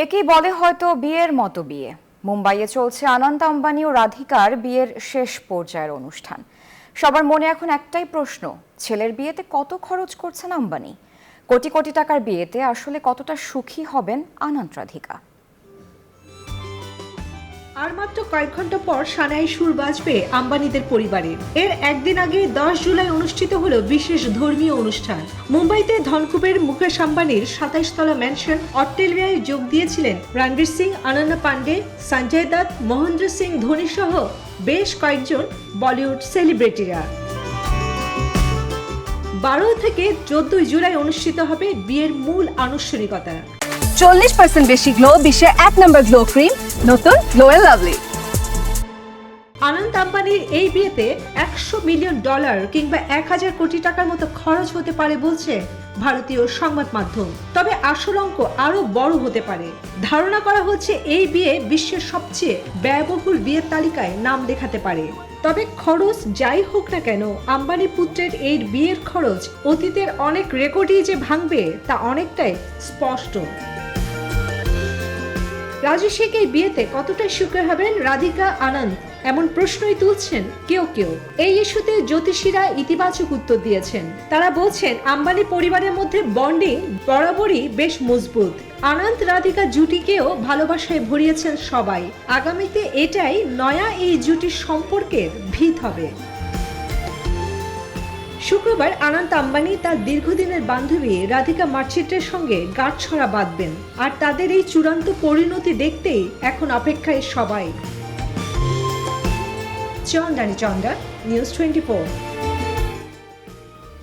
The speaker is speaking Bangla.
একেই বলে হয়তো বিয়ের মতো বিয়ে। মুম্বাইয়ে চলছে আনন্দ আম্বানি ও রাধিকার বিয়ের শেষ পর্যায়ের অনুষ্ঠান। সবার মনে এখন একটাই প্রশ্ন, ছেলের বিয়েতে কত খরচ করছেন আম্বানি? কোটি কোটি টাকার বিয়েতে আসলে কতটা সুখী হবেন আনন্দ রাধিকা? আর মাত্র কয়েক ঘন্টা পর সানাই সুর বাজবে আম্বানিদের পরিবারের। এর একদিন আগে 10 জুলাই অনুষ্ঠিত হলো বিশেষ ধর্মীয় অনুষ্ঠান। মুম্বাইতে ধনকুবের মুকেশ আম্বানির 27 তলা ম্যানশন অট্টেলিয়ায় যোগ দিয়েছিলেন রণবীর সিং, অনন্যা পান্ডে, সঞ্জয় দত্ত, মহেন্দ্র সিং ধোনি সহ বেশ কয়েকজন বলিউড সেলিব্রিটিরা। 12 থেকে 14 জুলাই অনুষ্ঠিত হবে বিয়ের মূল আনুষ্ঠানিকতা। 40% বেশি গ্লো, বিশ্বের 1 নম্বর গ্লো ক্রিম, নতুন গ্লো এন্ড লাভলি। আনন্দ আম্বানির এই বিয়েতে $100 মিলিয়ন কিংবা 1000 কোটি টাকার মতো খরচ হতে পারে বলছে ভারতীয় সংবাদ মাধ্যম। তবে আসল অঙ্ক আরো বড় হতে পারে। ধারণা করা হচ্ছে এই বিয়ে বিশ্বের সবচেয়ে ব্যয়বহুল বিয়ের তালিকায় নাম লেখাতে পারে। তবে খরচ যাই হোক না কেন, আম্বানি পুত্রের এই বিয়ের খরচ অতীতের অনেক রেকর্ডই যে ভাঙবে তা অনেকটাই স্পষ্ট। রাজস্বীকে এই বিয়েতে কতটা সুখী হবেন রাধিকা আনন্দ, এমন প্রশ্নই তুলছেন কেউ কেউ। এই ইস্যুতে জ্যোতিষীরা ইতিবাচক উত্তর দিয়েছেন। তারা বলছেন আম্বানি পরিবারের মধ্যে বন্ডিং বরাবরই বেশ মজবুত। আনন্দ রাধিকা জুটিকেও ভালোবাসায় ভরিয়েছেন সবাই। আগামীতে এটাই নয়া এই জুটির সম্পর্কের ভিত হবে। শুক্রবার আনন্দ আম্বানি তার দীর্ঘদিনের বান্ধবী রাধিকা মার্চেন্টের সঙ্গে গাঁটছড়া বাঁধবেন। আর তাদের এই চূড়ান্ত পরিণতি দেখতেই এখন অপেক্ষায় সবাই। চন্দানি চন্দা, নিউজ 24।